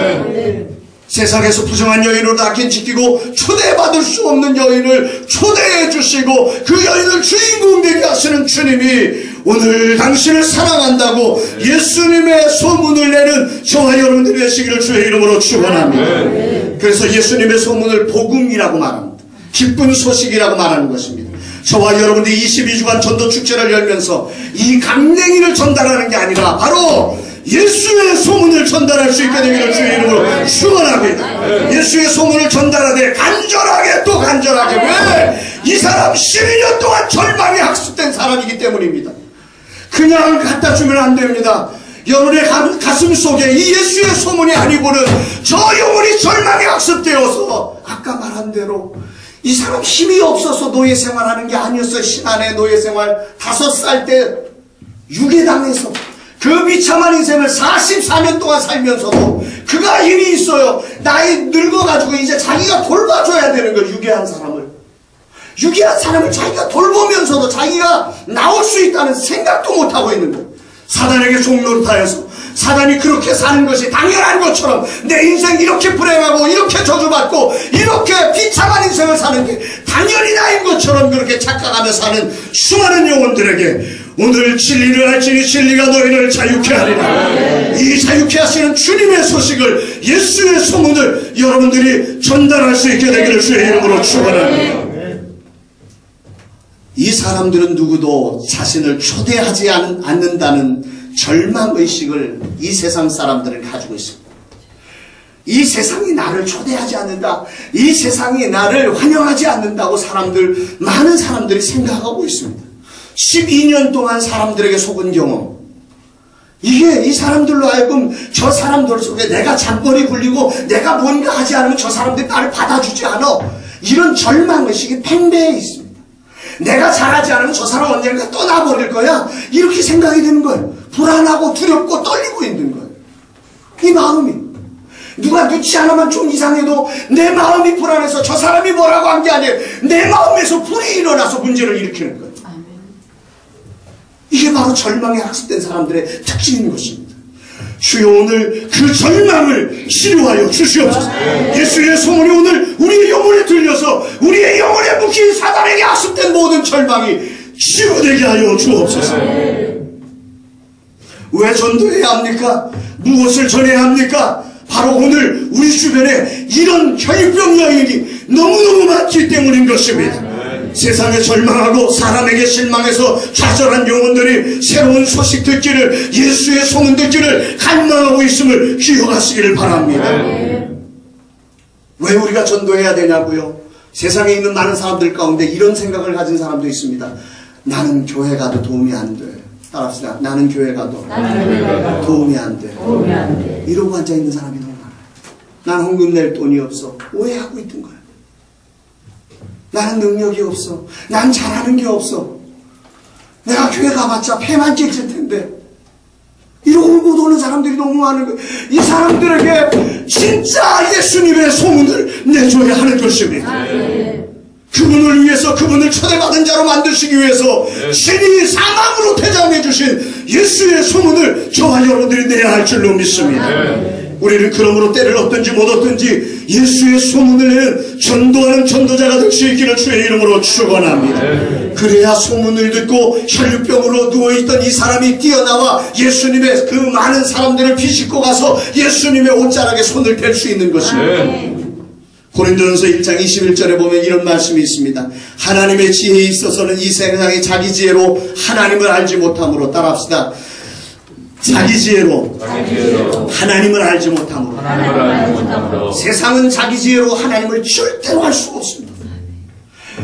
세상에서 부정한 여인으로 낙인 찍히고 초대받을 수 없는 여인을 초대해 주시고 그 여인을 주인공 되게 하시는 주님이 오늘 당신을 사랑한다고 예수님의 소문을 내는 저와 여러분들이 되시기를 주의 이름으로 축원합니다. 그래서 예수님의 소문을 복음이라고 말합니다. 기쁜 소식이라고 말하는 것입니다. 저와 여러분들이 22주간 전도 축제를 열면서 이 강냉이를 전달하는 게 아니라 바로 예수의 소문을 전달할 수 있게 되기를 주의 이름으로 축원합니다. 예수의 소문을 전달하되 간절하게 또 간절하게. 왜? 이 사람 12년 동안 절망에 학습된 사람이기 때문입니다. 그냥 갖다 주면 안 됩니다. 여러분의 가슴 속에 이 예수의 소문이 아니고는 저 영혼이 절망에 학습되어서 아까 말한 대로 이 사람 힘이 없어서 노예 생활하는 게 아니었어요. 신안의 노예 생활 5살 때 유괴당해서 그 비참한 인생을 44년 동안 살면서도 그가 힘이 있어요. 나이 늙어가지고 이제 자기가 돌봐줘야 되는 거예요. 유괴한 사람을 자기가 돌보면서도 자기가 나올 수 있다는 생각도 못하고 있는 거예요. 사단에게 종노릇하여서 사단이 그렇게 사는 것이 당연한 것처럼 내 인생 이렇게 불행하고 이렇게 저주받고 이렇게 비참한 인생을 사는 게 당연히 나인 것처럼 그렇게 착각하며 사는 수많은 영혼들에게 오늘 진리를 알지니 진리가 너희를 자유케 하리라. 이 자유케 하시는 주님의 소식을, 예수의 소문을 여러분들이 전달할 수 있게 되기를 주의 이름으로 축원합니다. 이 사람들은 누구도 자신을 초대하지 않는다는 절망의식을 이 세상 사람들은 가지고 있습니다. 이 세상이 나를 초대하지 않는다, 이 세상이 나를 환영하지 않는다고 많은 사람들이 생각하고 있습니다. 12년 동안 사람들에게 속은 경험, 이게 이 사람들로 하여금 저 사람들 속에 내가 잔머리 굴리고 내가 뭔가 하지 않으면 저 사람들이 나를 받아주지 않아, 이런 절망의식이 팽배해 있습니다. 내가 잘하지 않으면 저 사람 언젠가 떠나버릴 거야, 이렇게 생각이 드는 거예요. 불안하고 두렵고 떨리고 있는 거예요. 이 마음이 누가 눈치 하나만 좀 이상해도 내 마음이 불안해서 저 사람이 뭐라고 한 게 아니에요. 내 마음에서 불이 일어나서 문제를 일으키는 거예요. 이게 바로 절망에 학습된 사람들의 특징인 것입니다. 주여, 오늘 그 절망을 치료하여 주시옵소서. 예수의 소문이 오늘 우리의 영혼에 들려서 우리의 영혼에 묶인 사단에게 학습된 모든 절망이 치유되게 하여 주옵소서. 왜 전도해야 합니까? 무엇을 전해야 합니까? 바로 오늘 우리 주변에 이런 혈병 여인이 너무너무 많기 때문인 것입니다. 세상에 절망하고 사람에게 실망해서 좌절한 영혼들이 새로운 소식 듣기를, 예수의 소문 듣기를 갈망하고 있음을 기억하시기를 바랍니다. 왜 우리가 전도해야 되냐고요? 세상에 있는 많은 사람들 가운데 이런 생각을 가진 사람도 있습니다. 나는 교회 가도 도움이 안 돼. 따라합시다. 나는 교회 가도 도움이 안 돼. 이러고 앉아있는 사람이 너무 많아요. 난 헌금 낼 돈이 없어. 오해하고 있던 거예요. 나는 능력이 없어. 난 잘하는 게 없어. 내가 교회 가봤자 폐만 끼칠 텐데. 이러고 못 오는 사람들이 너무 많은 거예요. 이 사람들에게 진짜 예수님의 소문을 내줘야 하는 것입니다. 그분을 위해서, 그분을 초대받은 자로 만드시기 위해서 신이 사망으로 퇴장해 주신 예수의 소문을 저와 여러분들이 내야 할 줄로 믿습니다. 우리는 그러므로 때를 얻든지 못 얻든지 예수의 소문을 내는 전도하는 전도자가 될 수 있기를 주의 이름으로 축원합니다. 그래야 소문을 듣고 혈류병으로 누워있던 이 사람이 뛰어나와 예수님의 그 많은 사람들을 비집고 가서 예수님의 옷자락에 손을 댈 수 있는 것입니다. 고린도전서 1장 21절에 보면 이런 말씀이 있습니다. 하나님의 지혜에 있어서는 이 세상이 자기 지혜로 하나님을 알지 못함으로, 따라합시다. 자기 지혜로 하나님을 알지 못함으로. 세상은 자기 지혜로 하나님을 절대로 알 수가 없습니다.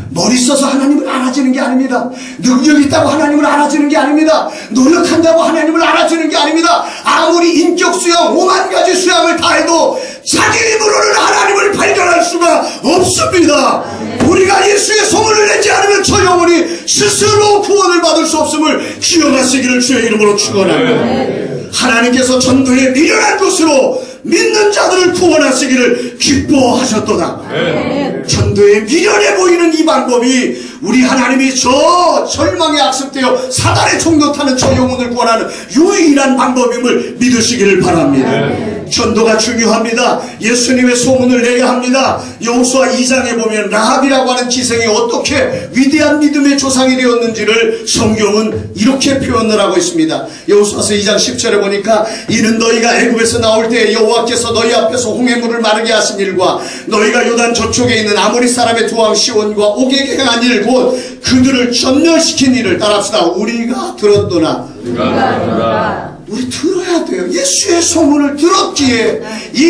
머리 써서 하나님을 알아주는 게 아닙니다. 능력 있다고 하나님을 알아주는 게 아닙니다. 노력한다고 하나님을 알아주는 게 아닙니다. 아무리 인격 수양, 5만 가지 수양을 다 해도 자기 힘으로는 하나님을 발견할 수가 없습니다. 우리가 예수의 소문을 내지 않으면 저 영혼이 스스로 구원을 받을 수 없음을 기억하시기를 주의 이름으로 축원합니다. 하나님께서 전도에 미련한 것으로 믿는 자들을 구원하시기를 기뻐하셨도다. 전도에 미련해 보이는 이 방법이 우리 하나님이 저 절망에 악습되어 사단의 종노 타는 저 영혼을 구원하는 유일한 방법임을 믿으시기를 바랍니다. 전도가 중요합니다. 예수님의 소문을 내야 합니다. 여호수아 2장에 보면 라합이라고 하는 기생이 어떻게 위대한 믿음의 조상이 되었는지를 성경은 이렇게 표현을 하고 있습니다. 여호수아서 2장 10절에 보니까 이는 너희가 애굽에서 나올 때 여호와께서 너희 앞에서 홍해물을 마르게 하신 일과 너희가 요단 저쪽에 있는 아모리 사람의 두 왕 시온과 옥에게 행한 일 곧 그들을 전멸시킨 일을, 따라합시다. 우리가 들었도나. 우리 들어야 돼요. 예수의 소문을 들었기에 이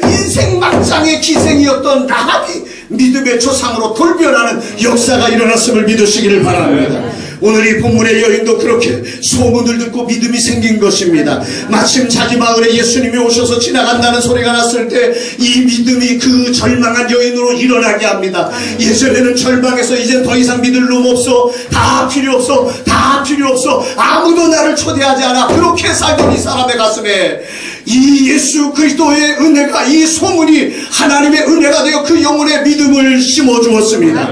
인생 막장의 기생이었던 라합이 믿음의 조상으로 돌변하는 역사가 일어났음을 믿으시기를 바랍니다. 오늘 이 본문의 여인도 그렇게 소문을 듣고 믿음이 생긴 것입니다. 마침 자기 마을에 예수님이 오셔서 지나간다는 소리가 났을 때 이 믿음이 그 절망한 여인으로 일어나게 합니다. 예전에는 절망해서 이제 더 이상 믿을 놈 없어, 다 필요 없어, 다 필요 없어, 아무도 나를 초대하지 않아, 그렇게 살던 이 사람의 가슴에 이 예수 그리스도의 은혜가, 이 소문이 하나님의 은혜가 되어 그 영혼의 믿음을 심어주었습니다.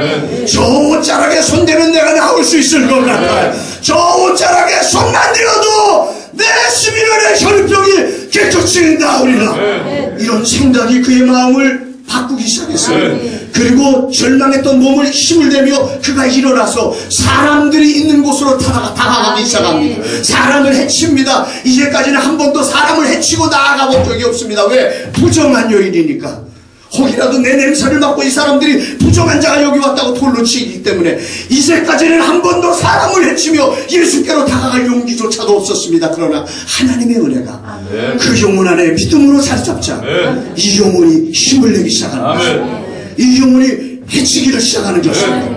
저 옷자락에 손대면 내가 나올 수 있을 것 같아요. 저 옷자락에 손만 대어도 내 11년의 혈병이 깨끗해진다우리라. 이런 생각이 그의 마음을 바꾸기 시작했어요. 그리고 절망했던 몸을 힘을 내며 그가 일어나서 사람들이 있는 곳으로 다가가기 시작합니다. 사람을 해칩니다. 이제까지는 한 번도 사람을 해치고 나아가 본 적이 없습니다. 왜? 부정한 여인이니까. 혹이라도 내 냄새를 맡고 이 사람들이 부정한 자가 여기 왔다고 돌로 치기 때문에 이제까지는 한 번도 사람을 해치며 예수께로 다가갈 용기조차도 없었습니다. 그러나 하나님의 은혜가 그 영혼 안에 믿음으로 자리 잡자 이 영혼이 힘을 내기 시작하는 것입니다. 이 영혼이 해치기를 시작하는 것입니다.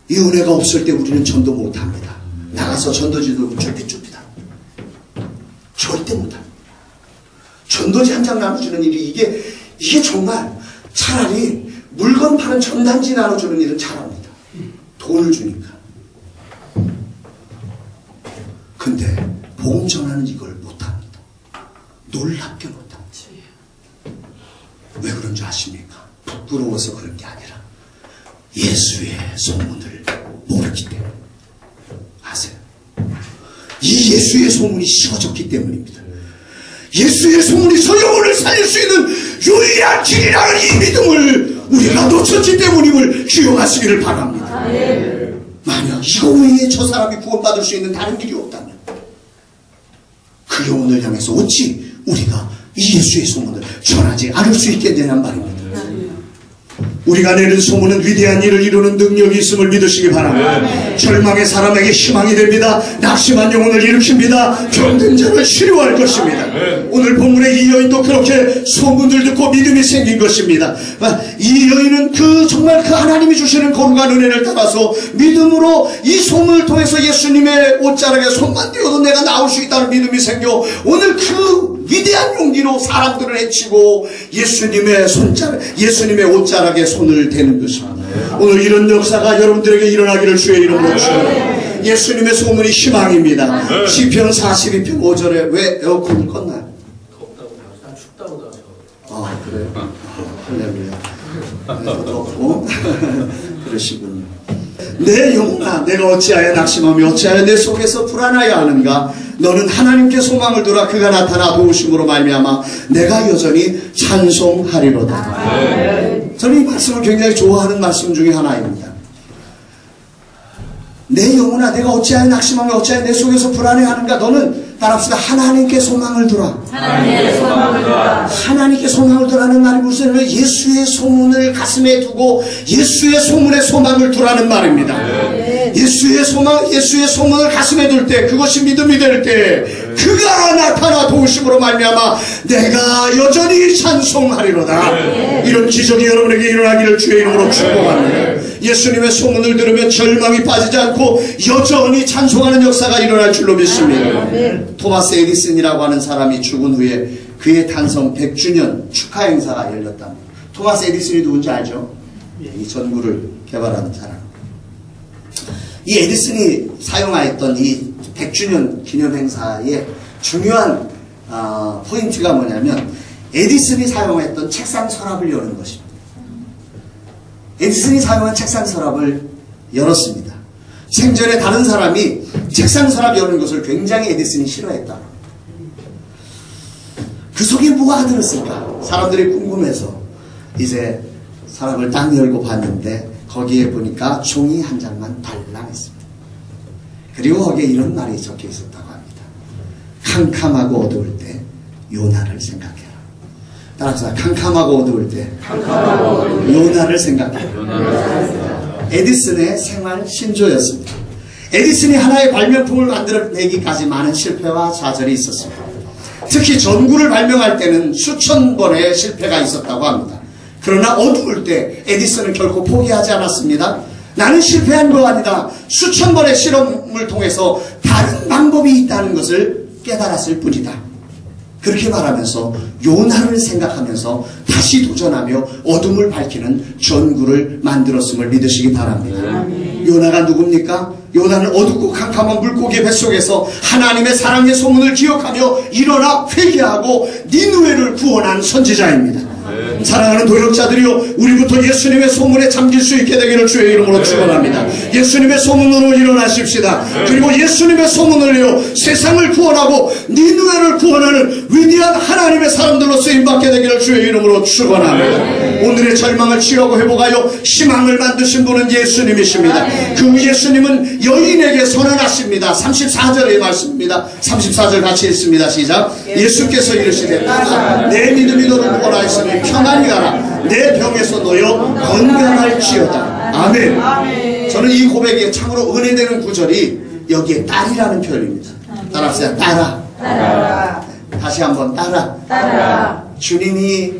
이 은혜가 없을 때 우리는 전도 못합니다. 나가서 전도지도 줍니다. 절대 못합니다. 전도지 한 장 나눠주는 일이 이게 정말 차라리 물건 파는 전단지 나눠주는 일은 잘합니다. 돈을 주니까. 근데 복음 전하는 이걸 못합니다. 놀랍게 못합니다. 왜 그런 줄 아십니까? 부끄러워서 그런 게 아니라 예수의 소문을 모르기 때문에. 아세요? 이 예수의 소문이 씌워졌기 때문입니다. 예수의 소문이 저 영혼을 살릴 수 있는 유일한 길이라는 이 믿음을 우리가 놓쳤기 때문임을 기억하시기를 바랍니다. 만약 이거 외에 저 사람이 구원받을 수 있는 다른 길이 없다면 그 영혼을 향해서 어찌 우리가 이 예수의 소문을 전하지 않을 수 있겠냐는 말입니다. 우리가 내는 소문은 위대한 일을 이루는 능력이 있음을 믿으시기 바랍니다. 절망의 사람에게 희망이 됩니다. 낙심한 영혼을 일으킵니다. 병든 자를 치료할 것입니다. 오늘 본문의 이 여인도 그렇게 소문을 듣고 믿음이 생긴 것입니다. 이 여인은 정말 그 하나님이 주시는 거룩한 은혜를 따라서 믿음으로 이 소문을 통해서 예수님의 옷자락에 손만 띄워도 내가 나올 수 있다는 믿음이 생겨 오늘 그 위대한 용기로 사람들을 해치고 예수님의 옷자락에 손을 대는 것입니다. 오늘 이런 역사가 여러분들에게 일어나기를 주의 이름으로 축원합니다. 예수님의 소문이 희망입니다. 시편 42편 5절에 왜 에어컨을 껐나요? 덥다고 다 춥다고 다. 아 그래요? 할렐루야. 덥고 그러시군요. 내 영혼아 내가 어찌하여 낙심하며 어찌하여 내 속에서 불안하여 하는가. 너는 하나님께 소망을 두라. 그가 나타나 도우심으로 말미암아 내가 여전히 찬송하리로다. 저는 이 말씀을 굉장히 좋아하는 말씀 중에 하나입니다. 내 영혼아 내가 어찌하여 낙심하며 어찌하여 내 속에서 불안해하는가. 너는 따라합시다. 하나님께 소망을 두라. 하나님께 소망을 두라. 하나님께 소망을 두라는 말이 무슨 예수의 소문을 가슴에 두고 예수의 소문에 소망을 두라는 말입니다. 예수의 소문을 가슴에 둘 때 그것이 믿음이 될 때 그가 나타나 도우심으로 말미암아 내가 여전히 찬송하리로다. 이런 기적이 여러분에게 일어나기를 주의 이름으로 축복합니다. 예수님의 소문을 들으면 절망이 빠지지 않고 여전히 찬송하는 역사가 일어날 줄로 믿습니다. 토마스 에디슨이라고 하는 사람이 죽은 후에 그의 탄성 100주년 축하 행사가 열렸답니다. 토마스 에디슨이 누군지 알죠? 이 전구를 개발하는 사람. 이 에디슨이 사용하였던 이 100주년 기념 행사의 중요한 포인트가 뭐냐면 에디슨이 사용했던 책상 서랍을 여는 것입니다. 에디슨이 사용한 책상 서랍을 열었습니다. 생전에 다른 사람이 책상 서랍 여는 것을 굉장히 에디슨이 싫어했다. 그 속에 뭐가 들었을까? 사람들이 궁금해서 이제 서랍을 딱 열고 봤는데 거기에 보니까 종이 한 장만 달랑했습니다. 그리고 거기에 이런 말이 적혀 있었다고 합니다. 캄캄하고 어두울 때 요나를 생각해라. 따라서 캄캄하고 어두울 때 요나를 생각해라. 에디슨의 생활 신조였습니다. 에디슨이 하나의 발명품을 만들어내기까지 많은 실패와 좌절이 있었습니다. 특히 전구를 발명할 때는 수천 번의 실패가 있었다고 합니다. 그러나 어두울 때 에디슨은 결코 포기하지 않았습니다. 나는 실패한 거 아니다. 수천 번의 실험을 통해서 다른 방법이 있다는 것을 깨달았을 뿐이다. 그렇게 말하면서 요나를 생각하면서 다시 도전하며 어둠을 밝히는 전구를 만들었음을 믿으시기 바랍니다. 요나가 누굽니까? 요나는 어둡고 캄캄한 물고기 뱃속에서 하나님의 사랑의 소문을 기억하며 일어나 회개하고 니느웨를 구원한 선지자입니다. 사랑하는 도역자들이요, 우리부터 예수님의 소문에 잠길 수 있게 되기를 주의 이름으로 축원합니다. 예수님의 소문으로 일어나십시다. 그리고 예수님의 소문을요, 세상을 구원하고 니느웨를 구원하는 위대한 하나님의 사람들로 쓰임받게 되기를 주의 이름으로 축원합니다. 오늘의 절망을 치유하고 회복하여 희망을 만드신 분은 예수님이십니다. 그 예수님은 여인에게 선언하십니다. 34절의 말씀입니다. 34절 같이 읽습니다. 시작. 예수께서 이르시되 내 믿음이 너를 구원하였으니 평안히 가라. 내 병에서 놓여 건강할지어다. 아멘. 저는 이 고백에 참으로 은혜되는 구절이 여기에 딸이라는 표현입니다. 따라합시다. 따라. 다시 한번 따라. 주님이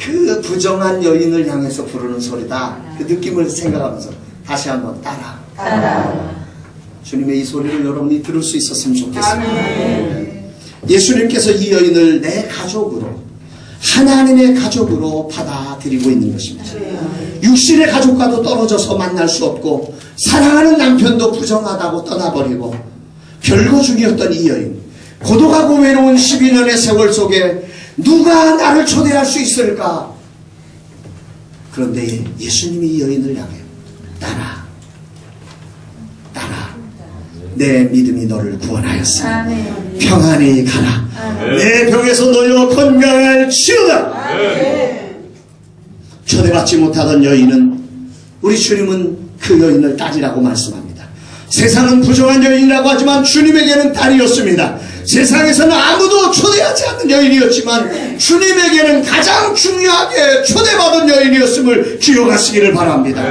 그 부정한 여인을 향해서 부르는 소리다. 그 느낌을 생각하면서 다시 한번 따라. 주님의 이 소리를 여러분이 들을 수 있었으면 좋겠습니다. 예수님께서 이 여인을 내 가족으로, 하나님의 가족으로 받아들이고 있는 것입니다. 육신의 가족과도 떨어져서 만날 수 없고 사랑하는 남편도 부정하다고 떠나버리고 별거 중이었던 이 여인, 고독하고 외로운 12년의 세월 속에 누가 나를 초대할 수 있을까? 그런데 예수님이 이 여인을 향해 따라. 내 믿음이 너를 구원하였으니 평안히 가라. 내 병에서 놓여 건강할지어다. 초대받지 못하던 여인은, 우리 주님은 그 여인을 딸이라고 말씀합니다. 세상은 부정한 여인이라고 하지만 주님에게는 딸이었습니다. 세상에서는 아무도 초대하지 않는 여인이었지만 주님에게는 가장 중요하게 초대받은 여인이었음을 기억하시기를 바랍니다.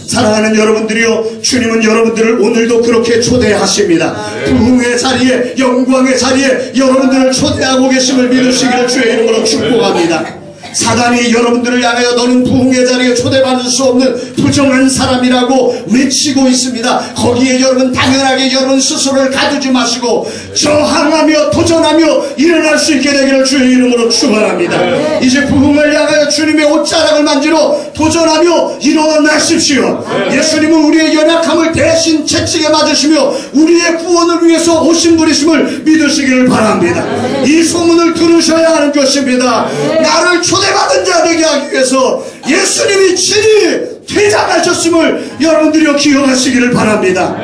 사랑하는 여러분들이요, 주님은 여러분들을 오늘도 그렇게 초대하십니다. 부흥의 자리에, 영광의 자리에 여러분들을 초대하고 계심을 믿으시기를 주의 이름으로 축복합니다. 사단이 여러분들을 향하여 너는 부흥의 자리에 초대받을 수 없는 부정한 사람이라고 외치고 있습니다. 거기에 여러분 당연하게 여러분 스스로를 가두지 마시고 저항하며 도전하며 일어날 수 있게 되기를 주의 이름으로 축원합니다. 이제 부흥을 향하여 주님의 옷자락을 만지러 도전하며 일어나십시오. 예수님은 우리의 연약함을 대신 채찍에 맞으시며 우리의 구원을 위해서 오신 분이심을 믿으시기를 바랍니다. 이 소문을 들으셔야 하는 것입니다. 나를 초대받은 자 되게 하기 위해서 예수님이 친히 퇴장하셨음을 여러분들이 기억하시기를 바랍니다.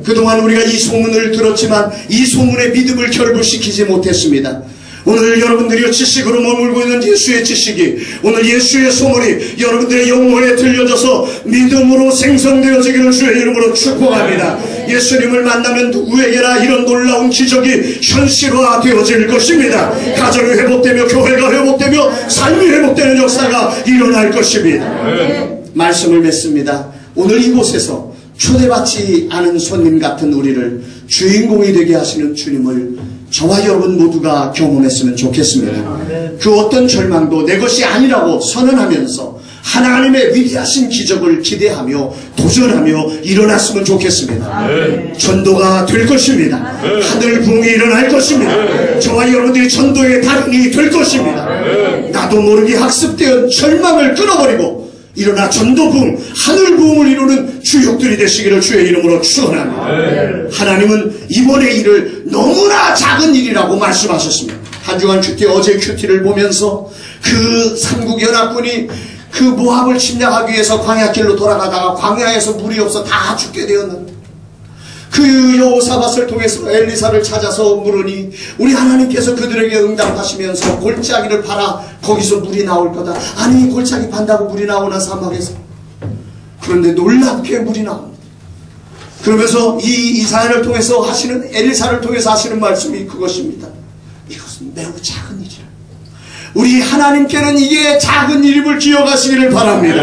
그동안 우리가 이 소문을 들었지만 이 소문의 믿음을 결부시키지 못했습니다. 오늘 여러분들이 지식으로 머물고 있는 예수의 지식이, 오늘 예수의 소문이 여러분들의 영혼에 들려져서 믿음으로 생성되어지기를 주의 이름으로 축복합니다. 예수님을 만나면 누구에게나 이런 놀라운 기적이 현실화되어질 것입니다. 가정이 회복되며 교회가 회복되며 삶이 회복되는 역사가 일어날 것입니다. 말씀을 맺습니다. 오늘 이곳에서 초대받지 않은 손님 같은 우리를 주인공이 되게 하시는 주님을 저와 여러분 모두가 경험했으면 좋겠습니다. 그 어떤 절망도 내 것이 아니라고 선언하면서 하나님의 위대하신 기적을 기대하며 도전하며 일어났으면 좋겠습니다. 전도가 될 것입니다. 하늘 부흥이 일어날 것입니다. 저와 여러분들이 전도의 달인이 될 것입니다. 나도 모르게 학습되어 절망을 끊어버리고 일어나 전도부흥, 하늘부흥을 이루는 주역들이 되시기를 주의 이름으로 축원합니다. 하나님은 이번의 일을 너무나 작은 일이라고 말씀하셨습니다. 한 주간 큐티, 어제 큐티를 보면서 그 삼국연합군이 그 모압을 침략하기 위해서 광야길로 돌아가다가 광야에서 물이 없어 다 죽게 되었는데 그 여호사밧을 통해서 엘리사를 찾아서 물으니 우리 하나님께서 그들에게 응답하시면서 골짜기를 파라, 거기서 물이 나올 거다. 아니, 골짜기 판다고 물이 나오나 사막에서? 그런데 놀랍게 물이 나옵니다. 그러면서 이 이사야를 통해서 하시는, 엘리사를 통해서 하시는 말씀이 그것입니다. 이것은 매우 작은 일이라. 우리 하나님께는 이게 작은 일임을 기억하시기를 바랍니다.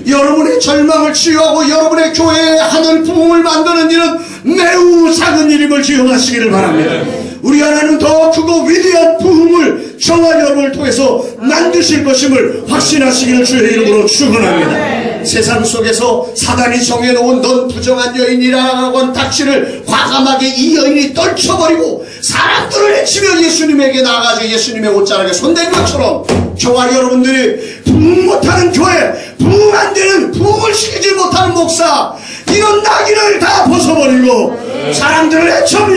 여러분의 절망을 치유하고 여러분의 교회의 하늘 부흥을 만드는 일은 매우 작은 일임을 기억하시기를 바랍니다. 우리 하나님은 더 크고 위대한 부흥을 저와 여러분을 통해서 만드실 것임을 확신하시기를 주의 이름으로 축원합니다. 세상 속에서 사단이 정해놓은 넌 부정한 여인이라고 한 닥치를 과감하게 이 여인이 떨쳐버리고 사람들을 해치며 예수님에게 나아가서 예수님의 옷자락에 손댄 것처럼 저와 여러분들이 부흥 못하는 교회, 부흥 안 되는, 부흥을 시키지 못하는 목사, 이런 낙인을 다 벗어버리고 사람들을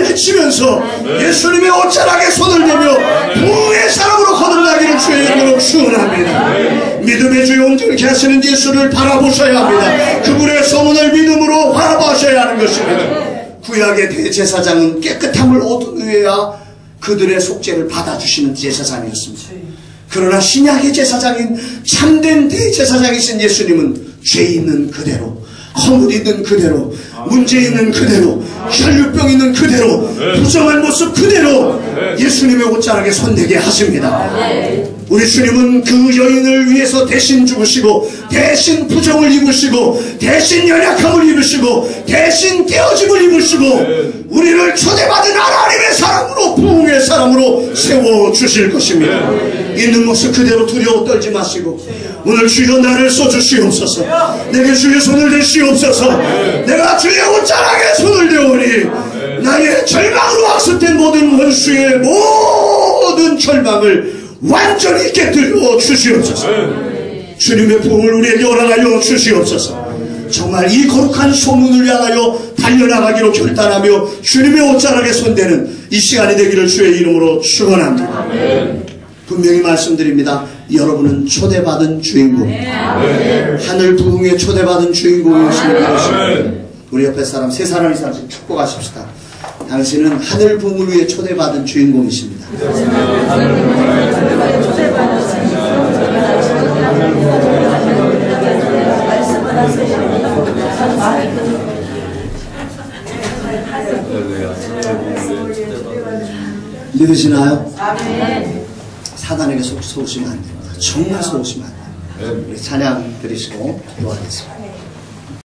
해치면서 예수님의 옷자락에 손을 대며 부흥의 사람으로 거듭나기를 주의 이름으로 축원합니다. 믿음의 주여 온전케 하시는 예수를 바라보셔야 합니다. 그분의 소문을 믿음으로 바라보셔야 하는 것입니다. 구약의 대제사장은 깨끗함을 얻은 후에야 그들의 속죄를 받아주시는 제사장이었습니다. 그러나 신약의 제사장인 참된 대제사장이신 예수님은 죄 있는 그대로, 허물 있는 그대로, 문제 있는 그대로, 혈류병 있는 그대로, 부정한 모습 그대로 예수님의 옷자락에 손대게 하십니다. 우리 주님은 그 여인을 위해서 대신 죽으시고, 대신 부정을 입으시고, 대신 연약함을 입으시고, 대신 깨어짐을 입으시고, 우리를 초대받은 하나님의 사람으로, 부흥의 사람으로 세워주실 것입니다. 있는 모습 그대로 두려워 떨지 마시고, 오늘 주여 나를 써주시옵소서. 내게 주의 손을 대시옵소서. 내가 주의 옷자락에 손을 대오니 나의 절망으로 학습된 모든 원수의 모든 절망을 완전히 깨뜨려 주시옵소서. 주님의 부흥을 우리에게 허락하여 주시옵소서. 정말 이 거룩한 소문을 향하여 달려나가기로 결단하며 주님의 옷자락에 손대는 이 시간이 되기를 주의 이름으로 축원합니다. 분명히 말씀드립니다. 여러분은 초대받은 주인공, 하늘 부흥에 초대받은 주인공이시는 것입니다. 우리 옆에 사람 세 사람 이상씩 축복하십시다. 당신은 하늘 부흥을 위해 초대받은 주인공이십니다. 믿으시나요? 사단에게 속으시면 안 됩니다. 정말 속으시면 안 됩니다. 우리 찬양 드리시고 기도하겠습니다.